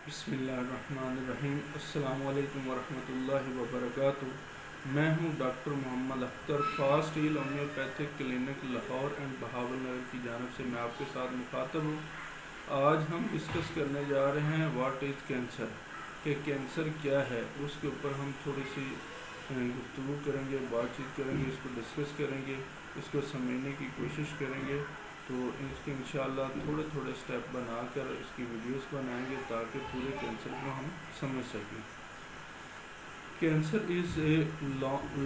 بسم اللہ الرحمن الرحیم۔ السلام علیکم ورحمۃ اللہ وبرکاتہ۔ میں ہوں doctor Muhammad Akhtar, fast heal homeopathic clinic Lahore and Bahawalnagar کی جانب سے میں آپ کے ساتھ مخاطب ہوں۔ آج ہم ڈسکس کرنے جا رہے ہیں واٹ از کینسر، کہ کینسر کیا ہے۔ اس کے اوپر ہم تھوڑی سی گفتگو کریں گے، بات چیت کریں گے، اس کو ڈسکس کریں گے، اس کو سمجھنے کی کوشش کریں گے۔ تو اس کے انشاءاللہ تھوڑے تھوڑے سٹیپ بنا کر اس کی ویڈیوز بنائیں گے تاکہ پورے کینسر کو ہم سمجھ سکیں۔ Cancer is a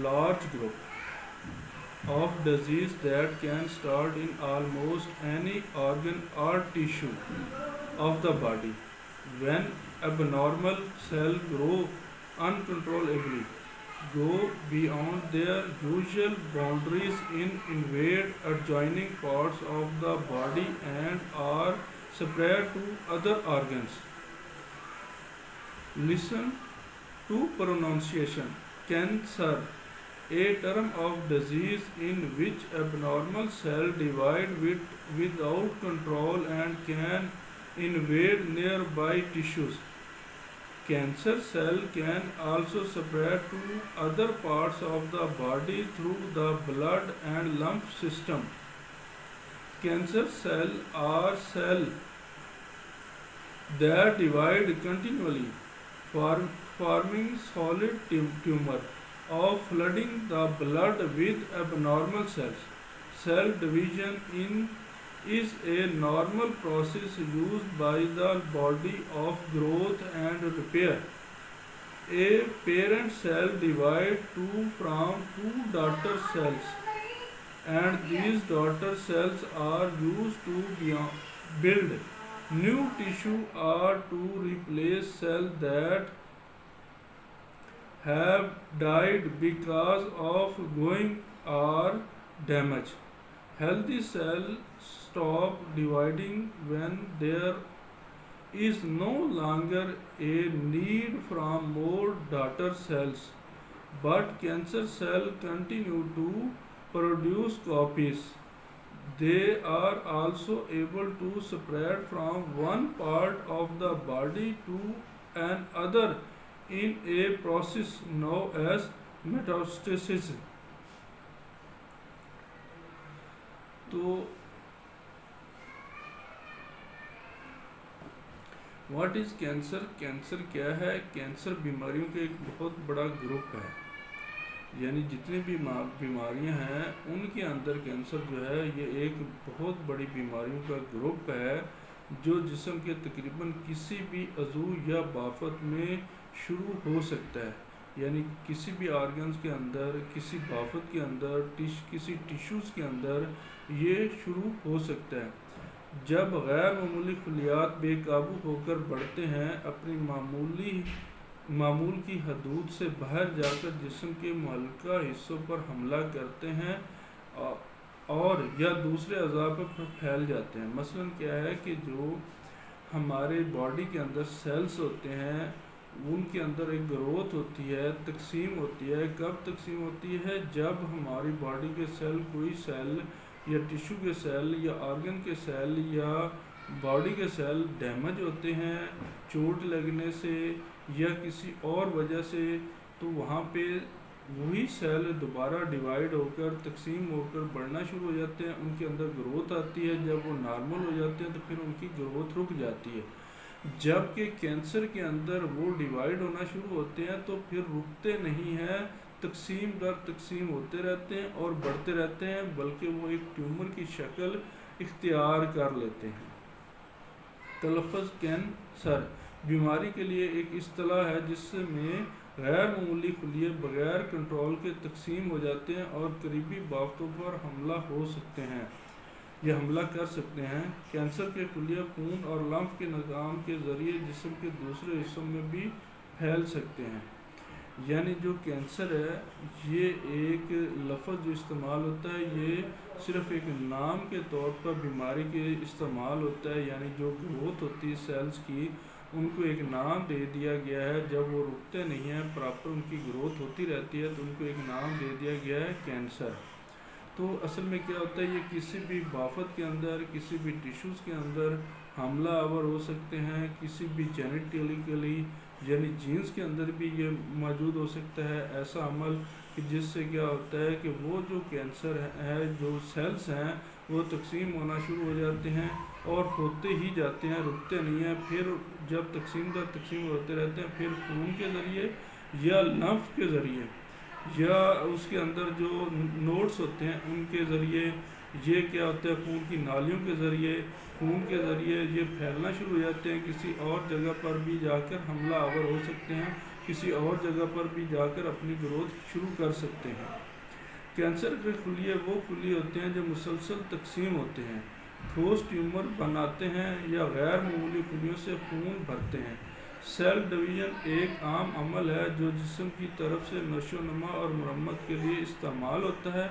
large group of disease that can start in almost any organ or tissue of the body. When abnormal cells grow uncontrollably, go beyond their usual boundaries and invade adjoining parts of the body and are spread to other organs. Listen to pronunciation. Cancer, a term of disease in which abnormal cells divide without control and can invade nearby tissues. Cancer cells can also spread to other parts of the body through the blood and lymph system. Cancer cells are cells that divide continually, forming solid tumor of flooding the blood with abnormal cells. Cell division is a normal process used by the body of growth and repair. A parent cell divides from two daughter cells, and these daughter cells are used to build new tissue or to replace cells that have died because of growing or damage. Healthy cells stop dividing when there is no longer a need for more daughter cells, but cancer cells continue to produce copies. They are also able to spread from one part of the body to another in a process known as metastasis. تو what is cancer? Cancer کیا ہے؟ Cancer بیماریوں کا ایک بہت بڑا group ہے، یعنی جتنی بھی بیماریاں ہیں ان کے اندر کینسر جو ہے یہ ایک بہت بڑی بیماریوں کا گروپ ہے جو جسم کے تقریباً کسی بھی عضو یا بافت میں شروع ہو سکتا ہے، یعنی کسی بھی آرگنز کے اندر، کسی بافت کے اندر، کسی ٹیشوز کے اندر یہ شروع ہو سکتا ہے۔ جب غیر معمولی خلیات بے قابو ہو کر بڑھتے ہیں، اپنی معمول کی حدود سے باہر جا کر جسم کے متعلقہ حصوں پر حملہ کرتے ہیں اور یا دوسرے اعضاء پر پھیل جاتے ہیں۔ مثلاً کیا ہے کہ جو ہمارے باڈی کے اندر سیلز ہوتے ہیں ان کے اندر ایک گروتھ ہوتی ہے، تقسیم ہوتی ہے۔ کب تقسیم ہوتی ہے؟ جب ہماری باڈی کے سیل، کوئی سیل یا ٹیشو کے سیل یا آرگن کے سیل یا باڈی کے سیل ڈیمیج ہوتے ہیں چوٹ لگنے سے یا کسی اور وجہ سے، تو وہاں پہ وہی سیل دوبارہ ڈیوائیڈ ہو کر، تقسیم ہو کر بڑھنا شروع ہو جاتے ہیں، ان کے اندر گروتھ آتی ہے۔ جب وہ نارمل ہو جاتے ہیں تو پھر ان کی گروتھ رک جاتی ہے۔ جبکہ کینسر کے اندر وہ ڈیوائیڈ ہونا شروع ہوتے ہیں تو پھر رکتے نہیں ہیں، تقسیم در تقسیم ہوتے رہتے ہیں اور بڑھتے رہتے ہیں، بلکہ وہ ایک ٹیومر کی شکل اختیار کر لیتے ہیں۔ تلفظ کینسر بیماری کے لیے ایک اصطلاح ہے جس میں غیر معمولی خلیے بغیر کنٹرول کے تقسیم ہو جاتے ہیں اور قریبی بافتوں پر حملہ ہو سکتے ہیں یا حملہ کر سکتے ہیں۔ کینسر کے خلیے خون اور لمف کے نظام کے ذریعے جسم کے دوسرے حصوں میں بھی پھیل سکتے ہیں۔ یعنی جو کینسر ہے یہ ایک لفظ جو استعمال ہوتا ہے یہ صرف ایک نام کے طور پر بیماری کے استعمال ہوتا ہے، یعنی جو گروتھ ہوتی ہے سیلز کی ان کو ایک نام دے دیا گیا ہے۔ جب وہ رکتے نہیں ہیں، پراپر ان کی گروتھ ہوتی رہتی ہے تو ان کو ایک نام دے دیا گیا ہے کینسر۔ تو اصل میں کیا ہوتا ہے، یہ کسی بھی بافت کے اندر، کسی بھی ٹیشوز کے اندر حاملہ آور ہو سکتے ہیں، کسی بھی جینیٹیکلی یعنی جینز کے اندر بھی یہ موجود ہو سکتا ہے ایسا عمل کہ جس سے کیا ہوتا ہے کہ وہ جو کینسر ہے، جو سیلز ہیں وہ تقسیم ہونا شروع ہو جاتے ہیں اور ہوتے ہی جاتے ہیں، رکتے نہیں ہیں۔ پھر جب تقسیم ہوتے رہتے ہیں، پھر خون کے ذریعے یا لمف کے ذریعے یا اس کے اندر جو نوڈس ہوتے ہیں ان کے ذریعے، یہ کیا ہوتا ہے خون کی نالیوں کے ذریعے، یہ پھیلنا شروع ہو جاتے ہیں، کسی اور جگہ پر بھی جا کر حملہ آور ہو سکتے ہیں، کسی اور جگہ پر بھی جا کر اپنی گروتھ شروع کر سکتے ہیں۔ کینسر کے خلیے وہ خلیے ہوتے ہیں جو مسلسل تقسیم ہوتے ہیں، ٹھوس ٹیومر بناتے ہیں یا غیر معمولی خلیوں سے خون بھرتے ہیں۔ سیل ڈویژن ایک عام عمل ہے جو جسم کی طرف سے نشو و نما اور مرمت کے لیے استعمال ہوتا ہے۔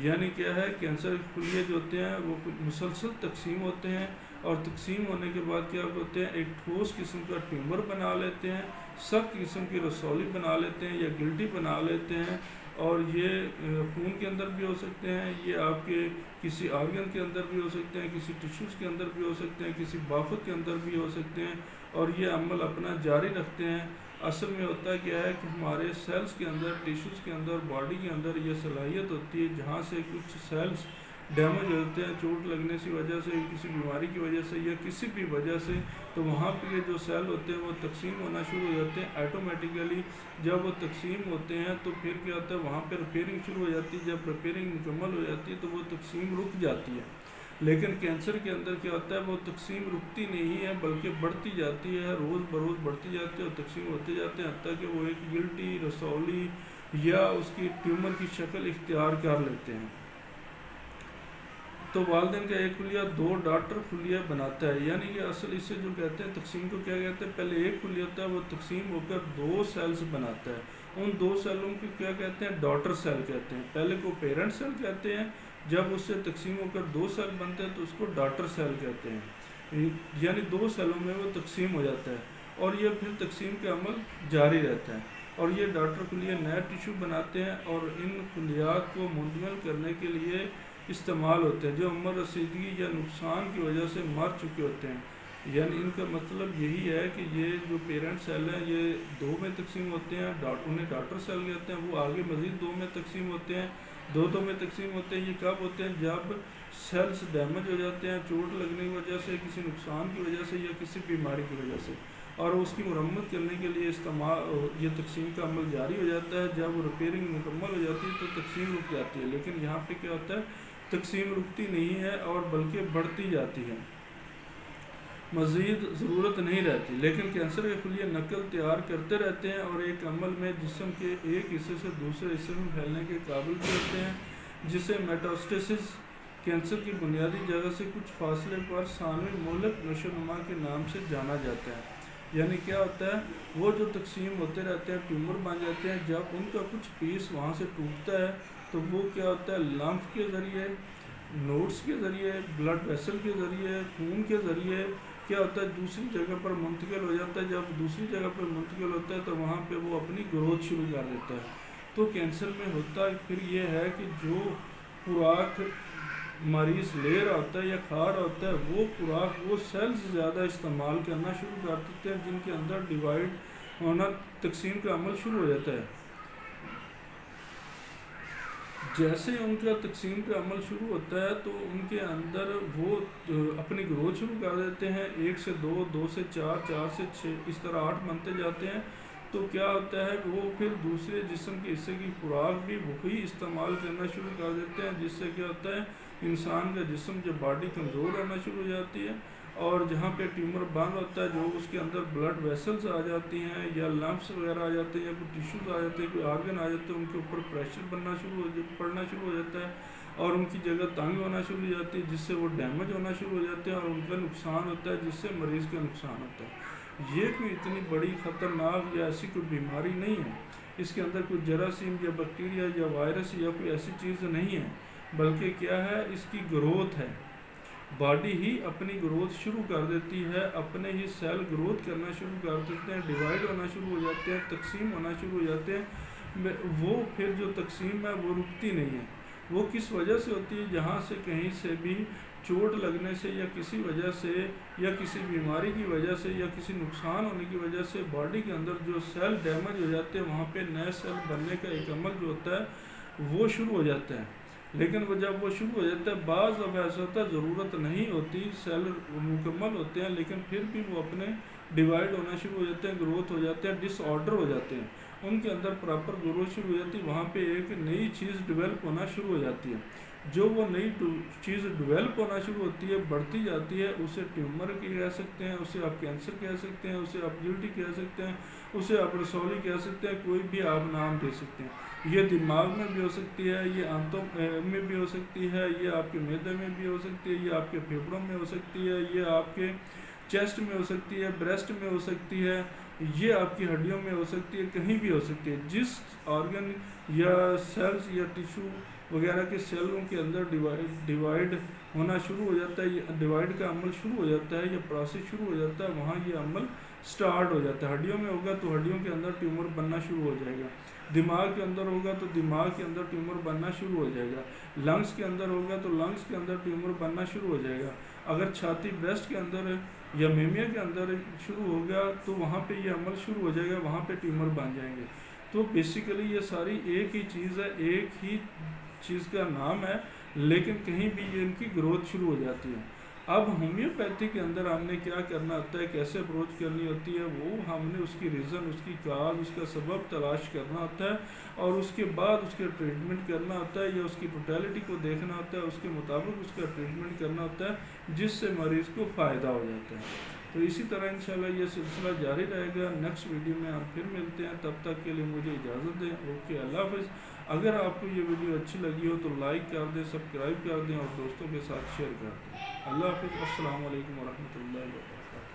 یعنی کیا ہے، کینسر کے خلیے جو ہوتے ہیں وہ مسلسل تقسیم ہوتے ہیں، اور تقسیم ہونے کے بعد کیا ہوتے ہیں، ایک ٹھوس قسم کا ٹیومر بنا لیتے ہیں، سخت قسم کی رسولی بنا لیتے ہیں یا گلٹی بنا لیتے ہیں، اور یہ خون کے اندر بھی ہو سکتے ہیں، یہ آپ کے کسی آرگن کے اندر بھی ہو سکتے ہیں، کسی ٹیشوز کے اندر بھی ہو سکتے ہیں، کسی بافت کے اندر بھی ہو سکتے ہیں، اور یہ عمل اپنا جاری رکھتے ہیں۔ اصل میں ہوتا کیا ہے کہ ہمارے سیلز کے اندر، ٹیشوز کے اندر، باڈی کے اندر یہ صلاحیت ہوتی ہے، جہاں سے کچھ سیلز ڈیمیج ہوتے ہیں چوٹ لگنے کی وجہ سے، کسی بیماری کی وجہ سے یا کسی بھی وجہ سے، تو وہاں پہ جو سیل ہوتے ہیں وہ تقسیم ہونا شروع ہو جاتے ہیں آٹومیٹیکلی۔ جب وہ تقسیم ہوتے ہیں تو پھر کیا ہوتا ہے، وہاں پہ ریپیئرنگ شروع ہو جاتی ہے۔ جب ریپیئرنگ مکمل ہو جاتی ہے تو وہ تقسیم رک جاتی ہے۔ لیکن کینسر کے اندر کیا ہوتا ہے، وہ تقسیم رکتی نہیں ہے بلکہ بڑھتی جاتی ہے، روز بروز بڑھتی جاتی ہے اور تقسیم ہوتے جاتے ہیں، حتیٰ کہ وہ ایک گلٹی، رسولی یا اس کی ٹیومر کی شکل اختیار کر لیتے ہیں۔ تو والدین کا ایک خلیہ دو ڈاٹر خلیہ بناتا ہے، یعنی کہ اصل اسے جو کہتے ہیں تقسیم کو کیا کہتے ہیں، پہلے ایک خلیہ ہوتا ہے، وہ تقسیم ہو کر دو سیلز بناتا ہے۔ ان دو سیلوں کو کیا کہتے ہیں، ڈاٹر سیل کہتے ہیں۔ پہلے کو پیرنٹ سیل کہتے ہیں، جب اس سے تقسیم ہو کر دو سیل بنتے ہیں تو اس کو ڈاٹر سیل کہتے ہیں، یعنی دو سیلوں میں وہ تقسیم ہو جاتا ہے اور یہ پھر تقسیم کا عمل جاری رہتا ہے، اور یہ ڈاٹر خلیہ نیا ٹیشو بناتے ہیں اور ان خلیات کو منتقل کرنے کے لیے استعمال ہوتے ہیں جو عمر رسیدگی یا نقصان کی وجہ سے مر چکے ہوتے ہیں۔ یعنی ان کا مطلب یہی ہے کہ یہ جو پیرنٹ سیل ہیں یہ دو میں تقسیم ہوتے ہیں، انہیں ڈاٹر سیل کہتے ہیں، وہ آگے مزید دو میں تقسیم ہوتے ہیں، دو میں تقسیم ہوتے ہیں۔ یہ کب ہوتے ہیں، جب سیلز ڈیمیج ہو جاتے ہیں چوٹ لگنے کی وجہ سے، کسی نقصان کی وجہ سے یا کسی بیماری کی وجہ سے، اور اس کی مرمت کرنے کے لیے یہ تقسیم کا عمل جاری ہو جاتا ہے۔ جب ریپیئرنگ مکمل ہو جاتی ہے تو تقسیم رک جاتی ہے، لیکن یہاں پہ کیا ہوتا ہے، تقسیم رکتی نہیں ہے اور بلکہ بڑھتی جاتی ہے، مزید ضرورت نہیں رہتی۔ لیکن کینسر کے خلیے نقل تیار کرتے رہتے ہیں اور ایک عمل میں جسم کے ایک حصے سے دوسرے حصے میں پھیلنے کے قابل بھی ہوتے ہیں، جسے میٹاسٹاسس کینسر کی بنیادی جگہ سے کچھ فاصلے پر ثانوی مہلک نشو و نما کے نام سے جانا جاتا ہے۔ یعنی کیا ہوتا ہے، وہ جو تقسیم ہوتے رہتے ہیں، ٹیومر بن جاتے ہیں، جب ان کا کچھ پیس وہاں سے ٹوٹتا ہے تو وہ کیا ہوتا ہے، لمف کے ذریعے، نوڈس کے ذریعے، بلڈ ویسل کے ذریعے، خون کے ذریعے کیا ہوتا ہے، دوسری جگہ پر منتقل ہو جاتا ہے۔ جب دوسری جگہ پر منتقل ہوتا ہے تو وہاں پہ وہ اپنی گروتھ شروع کر دیتا ہے۔ تو کینسر میں ہوتا پھر یہ ہے کہ جو خوراک مریض لے رہا ہوتا ہے یا کھا رہا ہوتا ہے، وہ خوراک وہ سیلز زیادہ استعمال کرنا شروع کر دیتے ہیں، جن کے اندر ڈیوائڈ ہونا، تقسیم کا عمل شروع ہو جاتا ہے۔ جیسے ان کا تقسیم کا عمل شروع ہوتا ہے تو ان کے اندر وہ اپنی گروتھ شروع کر دیتے ہیں، 1 سے 2، 2 سے 4، 4 سے 6، اس طرح 8 بنتے جاتے ہیں۔ تو کیا ہوتا ہے، وہ پھر دوسرے جسم کے حصے کی خوراک بھی وہی استعمال کرنا شروع کر دیتے ہیں، جس سے کیا ہوتا ہے، انسان کا جسم جو باڈی کمزور ہونا شروع ہو جاتی ہے، اور جہاں پہ ٹیومر بند ہوتا ہے، جو اس کے اندر بلڈ ویسلز آ جاتی ہیں یا لمپس وغیرہ آ جاتے ہیں یا کوئی ٹیشوز آ جاتے ہیں، کوئی آرگن آ جاتے ہیں، ان کے اوپر پریشر پڑنا شروع ہو جاتا ہے اور ان کی جگہ تنگ ہونا شروع ہو جاتی ہے، جس سے وہ ڈیمیج ہونا شروع ہو جاتے ہیں اور ان کا نقصان ہوتا ہے، جس سے مریض کا نقصان ہوتا ہے۔ یہ کوئی اتنی بڑی خطرناک یا ایسی کوئی بیماری نہیں ہے، اس کے اندر کوئی جراثیم یا بیکٹیریا یا وائرس یا کوئی ایسی چیز نہیں ہے، بلکہ کیا ہے، اس کی گروتھ ہے۔ باڈی ہی اپنی گروتھ شروع کر دیتی ہے، اپنے ہی سیل گروتھ کرنا شروع کر دیتے ہیں، ڈیوائڈ ہونا شروع ہو جاتے ہیں، تقسیم ہونا شروع ہو جاتے ہیں۔ وہ پھر جو تقسیم ہے وہ رکتی نہیں ہے، وہ کس وجہ سے ہوتی ہے؟ جہاں سے کہیں سے بھی چوٹ لگنے سے یا کسی وجہ سے یا کسی بیماری کی وجہ سے یا کسی نقصان ہونے کی وجہ سے باڈی کے اندر جو سیل ڈیمیج ہو جاتے ہیں وہاں پہ نئے سیل بننے کا ایک عمل جو ہوتا ہے وہ شروع ہو جاتا ہے. لیکن وہ جب وہ شروع ہو جاتا ہے بعض اب ایسا ہوتا ہے ضرورت نہیں ہوتی، سیل مکمل ہوتے ہیں لیکن پھر بھی وہ اپنے ڈیوائڈ ہونا شروع ہو جاتے ہیں، گروتھ ہو جاتے ہیں، ڈس آرڈر ہو جاتے ہیں، ان کے اندر پراپر گروتھ شروع ہو جاتی ہے. وہاں پہ ایک نئی چیز ڈیولپ ہونا شروع ہو جاتی ہے. جو وہ نئی چیز ڈیولپ ہونا شروع ہوتی ہے، بڑھتی جاتی ہے، اسے ٹیومر کہہ سکتے ہیں، اسے آپ کینسر کہہ سکتے ہیں، اسے آپ گلٹی کہہ سکتے ہیں، اسے آپ رسولی کہہ سکتے ہیں، کوئی بھی آپ نام دے سکتے ہیں. یہ دماغ میں بھی ہو سکتی ہے، یہ آنتوں میں بھی ہو سکتی ہے، یہ آپ کے معدے میں بھی ہو سکتی ہے، یہ آپ کے پھیپھڑوں میں ہو سکتی ہے، یہ آپ کے چیسٹ میں ہو سکتی ہے، بریسٹ میں ہو سکتی ہے، یہ آپ کی ہڈیوں میں ہو سکتی ہے، کہیں بھی ہو سکتی ہے. جس آرگن یا سیلز یا ٹیشو وغیرہ کے سیلوں کے اندر ڈیوائڈ ہونا شروع ہو جاتا ہے، یہ ڈیوائڈ کا عمل شروع ہو جاتا ہے، یہ پروسیس شروع ہو جاتا ہے، وہاں یہ عمل سٹارٹ ہو جاتا ہے. ہڈیوں میں ہوگا تو ہڈیوں کے اندر ٹیومر بننا شروع ہو جائے گا، دماغ کے اندر ہوگا تو دماغ کے اندر ٹیومر بننا شروع ہو جائے گا، لنگس کے اندر ہوگا تو لنگس کے اندر ٹیومر بننا شروع ہو جائے گا. اگر چھاتی بریسٹ کے اندر یا میمیا کے اندر شروع ہوگا تو وہاں پہ یہ عمل شروع ہو جائے گا، وہاں پہ ٹیومر بن جائیں گے. تو بیسیکلی یہ ساری ایک ہی چیز ہے، ایک ہی چیز کا نام ہے، لیکن کہیں بھی یہ ان کی گروتھ شروع ہو جاتی ہے. اب ہومیوپیتھی کے اندر ہم نے کیا کرنا ہوتا ہے، کیسے اپروچ کرنی ہوتی ہے، وہ ہم نے اس کی ریزن، اس کی کاز، اس کا سبب تلاش کرنا ہوتا ہے اور اس کے بعد اس کے ٹریٹمنٹ کرنا ہوتا ہے یا اس کی ٹوٹیلٹی کو دیکھنا ہوتا ہے، اس کے مطابق اس کا ٹریٹمنٹ کرنا ہوتا ہے جس سے مریض کو فائدہ ہو جاتا ہے. تو اسی طرح انشاءاللہ یہ سلسلہ جاری رہے گا. نیکسٹ ویڈیو میں ہم پھر ملتے ہیں، تب تک کے لیے مجھے اجازت دیں. اوکے، اللہ حافظ. اگر آپ کو یہ ویڈیو اچھی لگی ہو تو لائک کر دیں، سبسکرائب کر دیں اور دوستوں کے ساتھ شیئر کر دیں. اللہ حافظ. السلام علیکم ورحمۃ اللہ وبرکاتہ.